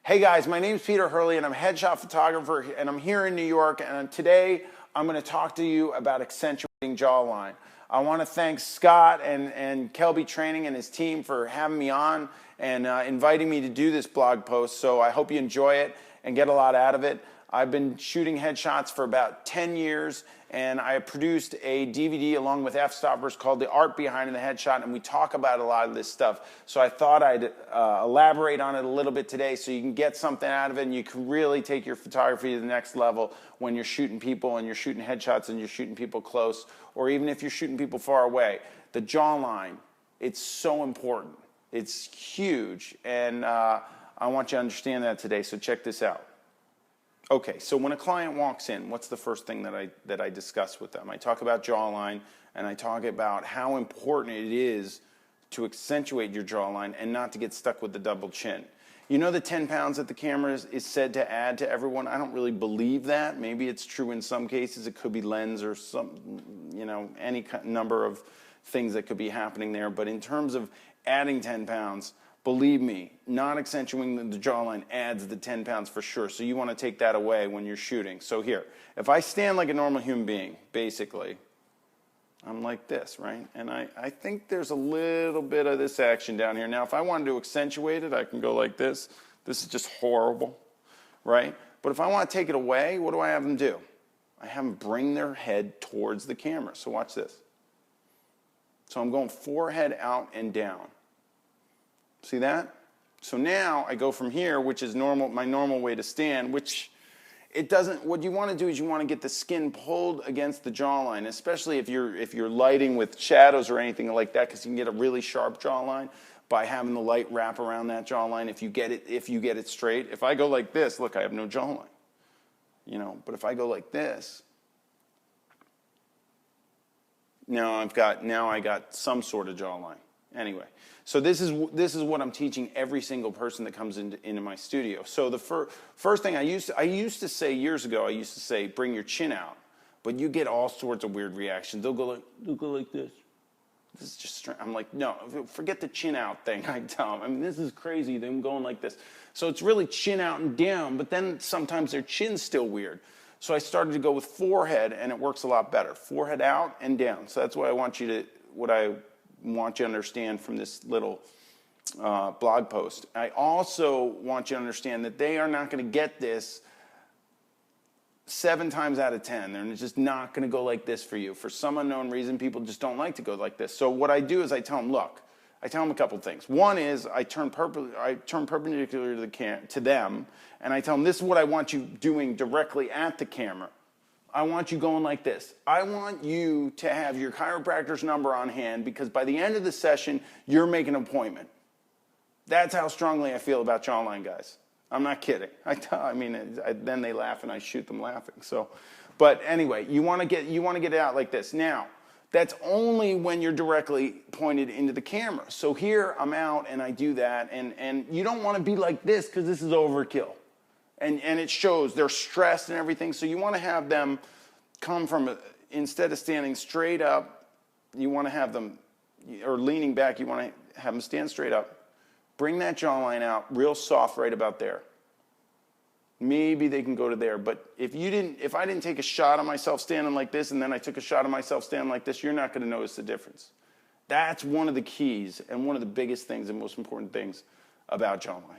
Hey guys, my name is Peter Hurley and I'm a headshot photographer and I'm here in New York, and today I'm going to talk to you about accentuating jawline. I want to thank Scott and Kelby Training and his team for having me on and inviting me to do this blog post, so I hope you enjoy it and get a lot out of it. I've been shooting headshots for about 10 years, and I produced a DVD along with f-stoppers called The Art Behind the Headshot, and we talk about a lot of this stuff. So I thought I'd elaborate on it a little bit today so you can get something out of it and you can really take your photography to the next level when you're shooting people and you're shooting headshots and you're shooting people close, or even if you're shooting people far away. The jawline, it's so important. It's huge, and I want you to understand that today, so check this out. Okay, so when a client walks in, what's the first thing that I discuss with them? I talk about jawline, and I talk about how important it is to accentuate your jawline and not to get stuck with the double chin. You know the 10 pounds that the camera is said to add to everyone? I don't really believe that. Maybe it's true in some cases. It could be lens or some, any number of things that could be happening there. But in terms of adding 10 pounds, believe me, not accentuating the jawline adds the 10 pounds for sure. So you want to take that away when you're shooting. So here, if I stand like a normal human being, basically, I'm like this, right? And I think there's a little bit of this action down here. Now, if I wanted to accentuate it, I can go like this. This is just horrible, right? But if I want to take it away, what do I have them do? I have them bring their head towards the camera. So watch this. So I'm going forehead out and down. See that? So now I go from here, which is normal, my normal way to stand, which it doesn't, what you want to do is you want to get the skin pulled against the jawline, especially if you're lighting with shadows or anything like that, because you can get a really sharp jawline by having the light wrap around that jawline if you get it straight. If I go like this, look, I have no jawline. But if I go like this, now I got some sort of jawline. Anyway, so this is what I'm teaching every single person that comes into my studio. So the first thing I used to say years ago, I used to say, bring your chin out, but you get all sorts of weird reactions. They'll go like this. This is just strange. I'm like, no, forget the chin out thing. I tell them, I mean, this is crazy. Them going like this. So it's really chin out and down, but then sometimes their chin's still weird. So I started to go with forehead, and it works a lot better. Forehead out and down. So that's what I want you to understand from this little blog post. I also want you to understand that they are not going to get this 7 times out of 10. They're just not going to go like this for you. For some unknown reason, people just don't like to go like this. So what I do is I tell them, look, I tell them a couple things. One is I turn perpendicular to them, and I tell them, this is what I want you doing directly at the camera. I want you going like this. I want you to have your chiropractor's number on hand, because by the end of the session, you're making an appointment. That's how strongly I feel about jawline, guys. I'm not kidding. Then they laugh and I shoot them laughing. But anyway, you want to get it out like this. Now, that's only when you're directly pointed into the camera. So here I'm out and I do that, and you don't want to be like this because this is overkill. And it shows they're stressed and everything. So you want to have them come from, instead of standing straight up, you want to have them, or leaning back, you want to have them stand straight up. Bring that jawline out real soft right about there. Maybe they can go to there. But if I didn't take a shot of myself standing like this and then I took a shot of myself standing like this, you're not going to notice the difference. That's one of the keys and one of the biggest things and most important things about jawline.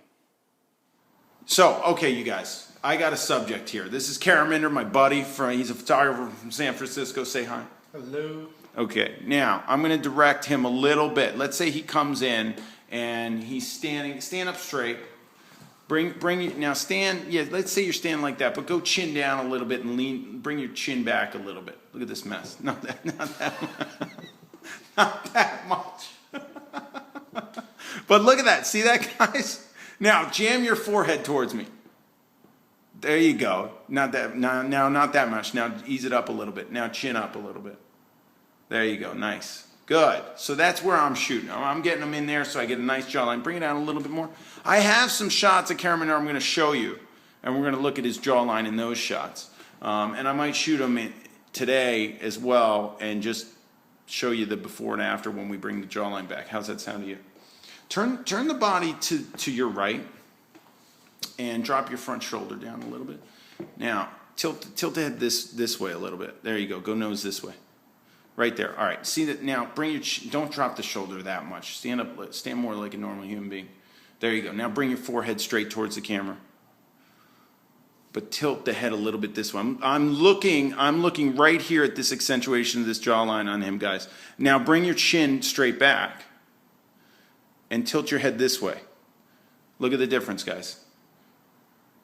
So, okay, you guys, I got a subject here. This is Caraminder, my buddy. He's a photographer from San Francisco. Say hi. Hello. Okay, now I'm going to direct him a little bit. Let's say he comes in and he's stand up straight. Now stand, yeah, let's say you're standing like that, but go chin down a little bit and bring your chin back a little bit. Look at this mess. Not that much. But look at that. See that, guys? Now, jam your forehead towards me. There you go. Not that much. Now, ease it up a little bit. Now, chin up a little bit. There you go. Nice. Good. So that's where I'm shooting. I'm getting them in there so I get a nice jawline. Bring it down a little bit more. I have some shots of Caraminder I'm going to show you, and we're going to look at his jawline in those shots. And I might shoot them today as well and just show you the before and after when we bring the jawline back. How's that sound to you? Turn the body to your right, and drop your front shoulder down a little bit. Now, tilt the head this way a little bit. There you go. Go nose this way. Right there. All right. See that now? Bring your don't drop the shoulder that much. Stand up. Stand more like a normal human being. There you go. Now bring your forehead straight towards the camera. But tilt the head a little bit this way. I'm looking right here at this accentuation of this jawline on him, guys. Now bring your chin straight back and tilt your head this way. Look at the difference, guys.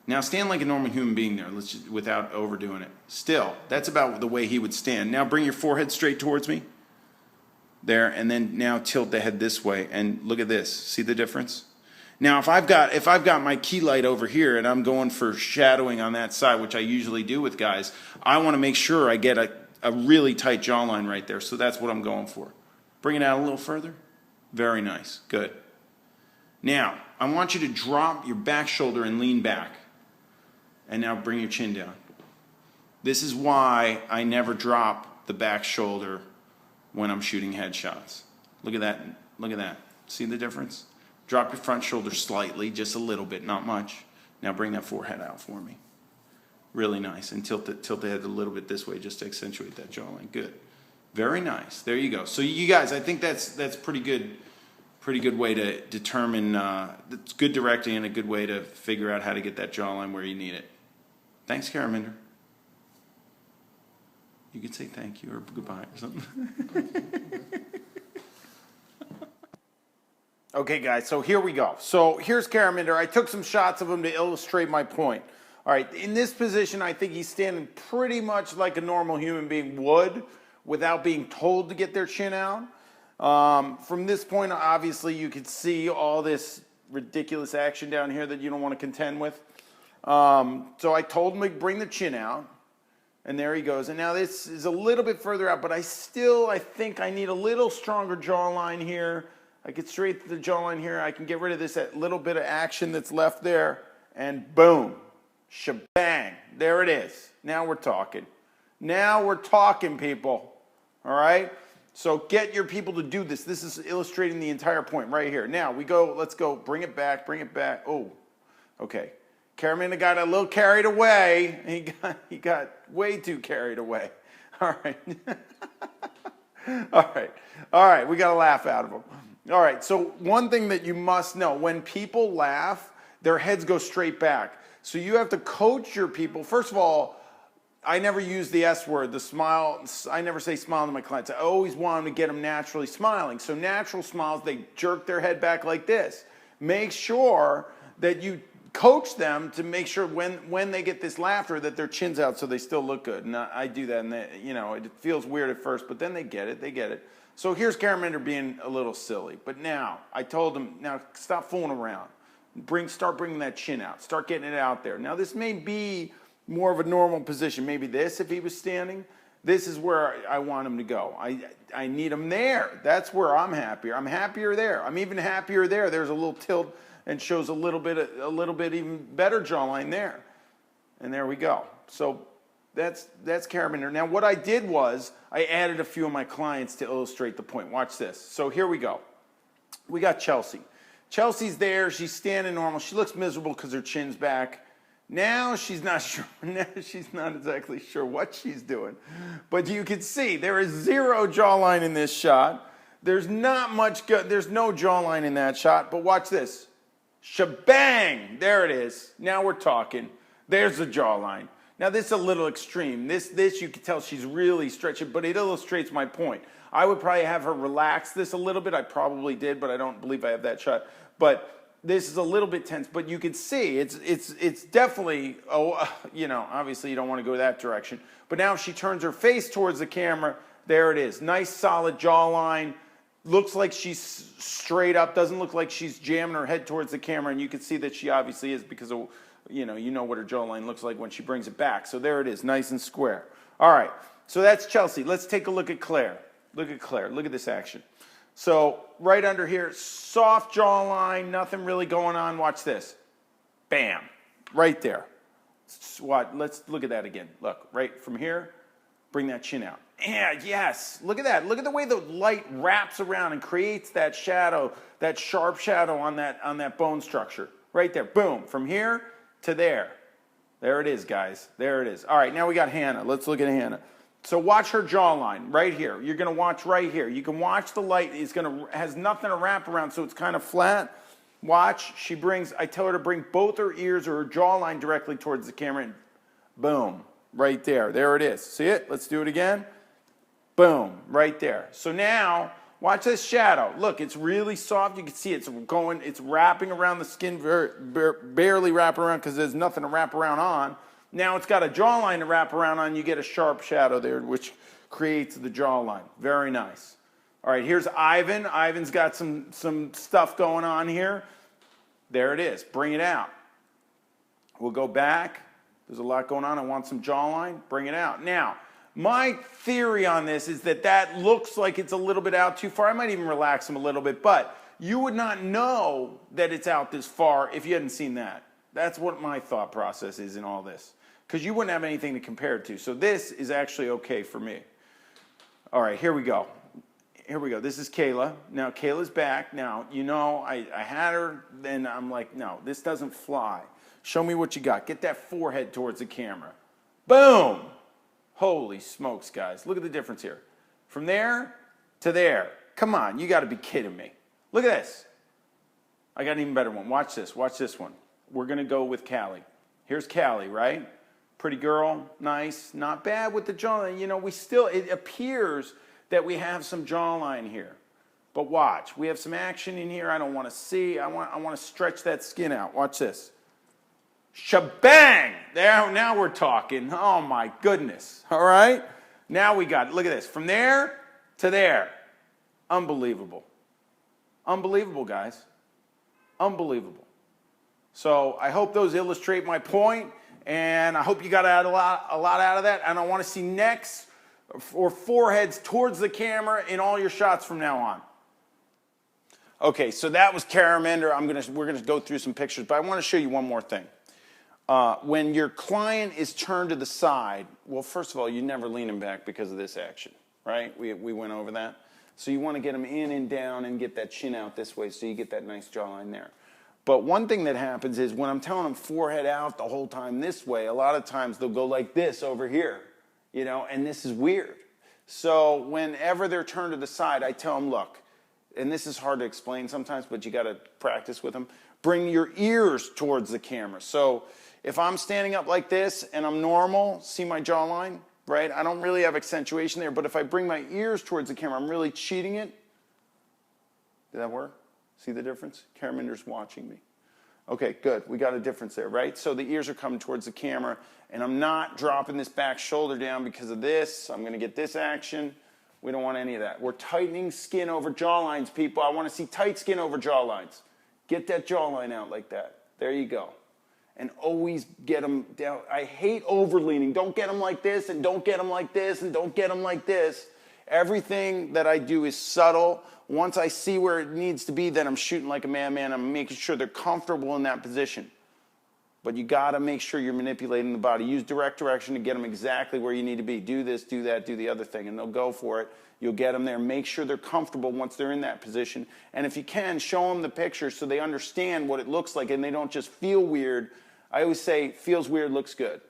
Now stand like a normal human being there, without overdoing it. Still, that's about the way he would stand. Now bring your forehead straight towards me. There, and then now tilt the head this way, and look at this. See the difference? Now, if I've got my key light over here and I'm going for shadowing on that side, which I usually do with guys, I want to make sure I get a really tight jawline right there. So that's what I'm going for. Bring it out a little further. Very nice. Good. Now, I want you to drop your back shoulder and lean back. And now bring your chin down. This is why I never drop the back shoulder when I'm shooting headshots. Look at that. Look at that. See the difference? Drop your front shoulder slightly, just a little bit, not much. Now bring that forehead out for me. Really nice. And tilt the head a little bit this way just to accentuate that jawline. Good. Very nice. There you go. So you guys, I think that's pretty good way to determine, it's good directing and a good way to figure out how to get that jawline where you need it. Thanks, Karaminder. You could say thank you or goodbye or something. Okay, guys, so here we go. So here's Karaminder. I took some shots of him to illustrate my point. All right, in this position, I think he's standing pretty much like a normal human being would without being told to get their chin out. From this point, obviously, you could see all this ridiculous action down here that you don't want to contend with. So I told him to bring the chin out, and there he goes. And now this is a little bit further out, but I think I need a little stronger jawline here. I get straight to the jawline here. I can get rid of that little bit of action that's left there, and boom, shebang, there it is. Now we're talking. Now we're talking, people. All right? So get your people to do this. This is illustrating the entire point right here. Now we go, let's go, bring it back, bring it back. Oh, okay. Karaminder got a little carried away. He got way too carried away. All right. All right, we got a laugh out of him. All right, so one thing that you must know, when people laugh, their heads go straight back. So you have to coach your people. First of all, I never use the S word, the smile. I never say smile to my clients. I always want them to get them naturally smiling. So natural smiles, they jerk their head back like this. Make sure that you coach them to make sure when they get this laughter that their chin's out so they still look good. And I do that, and it feels weird at first, but then they get it. So here's Karaminder being a little silly. But now, I told him, now stop fooling around. Start bringing that chin out. Start getting it out there. Now this may be more of a normal position. Maybe this if he was standing. This is where I want him to go. I need him there. That's where I'm happier. I'm happier there. I'm even happier there. There's a little tilt and shows a little bit even better jawline there. And there we go. So that's Karaminder. Now what I did was I added a few of my clients to illustrate the point. Watch this. So here we go. We got Chelsea. Chelsea's there. She's standing normal. She looks miserable because her chin's back. Now she's not sure. Now she's not exactly sure what she's doing. But you can see there is zero jawline in this shot. There's not much good. There's no jawline in that shot. But watch this. Shebang! There it is. Now we're talking. There's the jawline. Now this is a little extreme. This you can tell she's really stretching, but it illustrates my point. I would probably have her relax this a little bit. I probably did, but I don't believe I have that shot. But this is a little bit tense, but you can see it's definitely, obviously you don't want to go that direction. But now if she turns her face towards the camera, there it is. Nice solid jawline. Looks like she's straight up. Doesn't look like she's jamming her head towards the camera, and you can see that she obviously is because of, you know what her jawline looks like when she brings it back. So there it is, nice and square. All right, so that's Chelsea. Let's take a look at Claire. Look at Claire. Look at this action. So right under here, soft jawline, nothing really going on. Watch this. Bam. Right there. Let's look at that again. Look, right from here, bring that chin out. Yeah, yes. Look at that. Look at the way the light wraps around and creates that shadow, that sharp shadow on that bone structure. Right there. Boom. From here, to there. There it is, guys. There it is. All right, now we got Hannah. Let's look at Hannah. So watch her jawline right here. You're going to watch right here. You can watch the light. It's going to has nothing to wrap around, so it's kind of flat. Watch. She brings. I tell her to bring both her ears or her jawline directly towards the camera, and boom, right there. There it is. See it? Let's do it again. Boom, right there. So now watch this shadow. Look, it's really soft. You can see it's going. It's wrapping around the skin, barely wrapping around because there's nothing to wrap around on. Now it's got a jawline to wrap around on. You get a sharp shadow there, which creates the jawline. Very nice. All right, here's Ivan. Ivan's got some stuff going on here. There it is. Bring it out. We'll go back. There's a lot going on. I want some jawline. Bring it out. Now, my theory on this is that that looks like it's a little bit out too far. I might even relax them a little bit, but you would not know that it's out this far if you hadn't seen that. That's what my thought process is in all this, because you wouldn't have anything to compare it to. So this is actually okay for me. All right, here we go. Here we go. This is Kayla. Now, Kayla's back. Now, you know, I had her, then I'm like, no, this doesn't fly. Show me what you got. Get that forehead towards the camera. Boom. Holy smokes, guys. Look at the difference here. From there to there. Come on, you got to be kidding me. Look at this. I got an even better one. Watch this. Watch this one. We're going to go with Callie. Here's Callie, right? Pretty girl, nice, not bad with the jawline. You know, it appears that we have some jawline here. But watch, we have some action in here I don't want to see. I want to stretch that skin out. Watch this. Shebang! There, now we're talking. Oh my goodness. All right? Now we got it. Look at this. From there to there. Unbelievable. Unbelievable, guys. Unbelievable. So I hope those illustrate my point, and I hope you got a lot out of that. And I want to see necks or foreheads towards the camera in all your shots from now on. Okay, so that was Caramander. We're gonna go through some pictures, but I want to show you one more thing. When your client is turned to the side, well, first of all, you never lean them back because of this action, right? We went over that. So you want to get them in and down and get that chin out this way so you get that nice jawline there. But one thing that happens is when I'm telling them forehead out the whole time this way, a lot of times they'll go like this over here, you know, and this is weird. So whenever they're turned to the side, I tell them, look, and this is hard to explain sometimes, but you got to practice with them. Bring your ears towards the camera. So if I'm standing up like this and I'm normal, see my jawline, right? I don't really have accentuation there, but if I bring my ears towards the camera, I'm really cheating it. Did that work? See the difference? Caramander's watching me. Okay, good. We got a difference there, right? So the ears are coming towards the camera, and I'm not dropping this back shoulder down because of this. I'm going to get this action. We don't want any of that. We're tightening skin over jawlines, people. I want to see tight skin over jawlines. Get that jawline out like that. There you go. And always get them down. I hate overleaning. Don't get them like this, and don't get them like this, and don't get them like this. Everything that I do is subtle. Once I see where it needs to be, then I'm shooting like a madman. I'm making sure they're comfortable in that position. But you got to make sure you're manipulating the body. Use direct direction to get them exactly where you need to be. Do this, do that, do the other thing, and they'll go for it. You'll get them there. Make sure they're comfortable once they're in that position. And if you can, show them the picture so they understand what it looks like and they don't just feel weird. I always say, feels weird, looks good.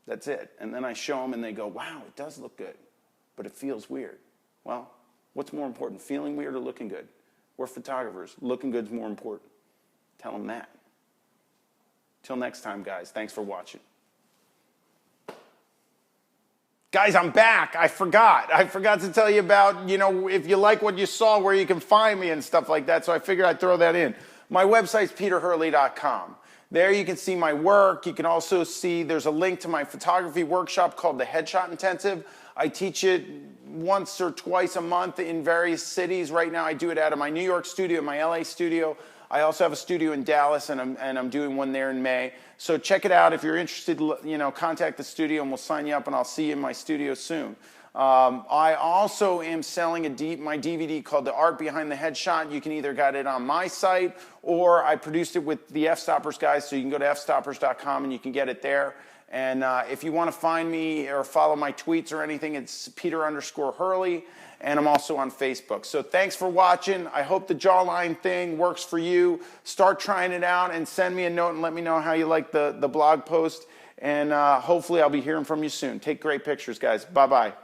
That's it. And then I show them and they go, wow, it does look good, but it feels weird. Well, what's more important, feeling weird or looking good? We're photographers. Looking good's more important. Tell them that. Till next time, guys. Thanks for watching. Guys, I'm back. I forgot to tell you about, you know, if you like what you saw, where you can find me and stuff like that. So I figured I'd throw that in. My website's peterhurley.com. There you can see my work. You can also see there's a link to my photography workshop called the Headshot Intensive. I teach it once or twice a month in various cities. Right now I do it out of my New York studio, my LA studio. I also have a studio in Dallas, and I'm doing one there in May. So check it out. If you're interested, you know, contact the studio, and we'll sign you up, and I'll see you in my studio soon. I also am selling my DVD called The Art Behind the Headshot. You can either get it on my site, or I produced it with the F-Stoppers guys, so you can go to fstoppers.com and you can get it there. And if you want to find me or follow my tweets or anything, it's Peter_Hurley. And I'm also on Facebook. So thanks for watching. I hope the jawline thing works for you. Start trying it out and send me a note and let me know how you like the blog post. And hopefully I'll be hearing from you soon. Take great pictures, guys. Bye-bye.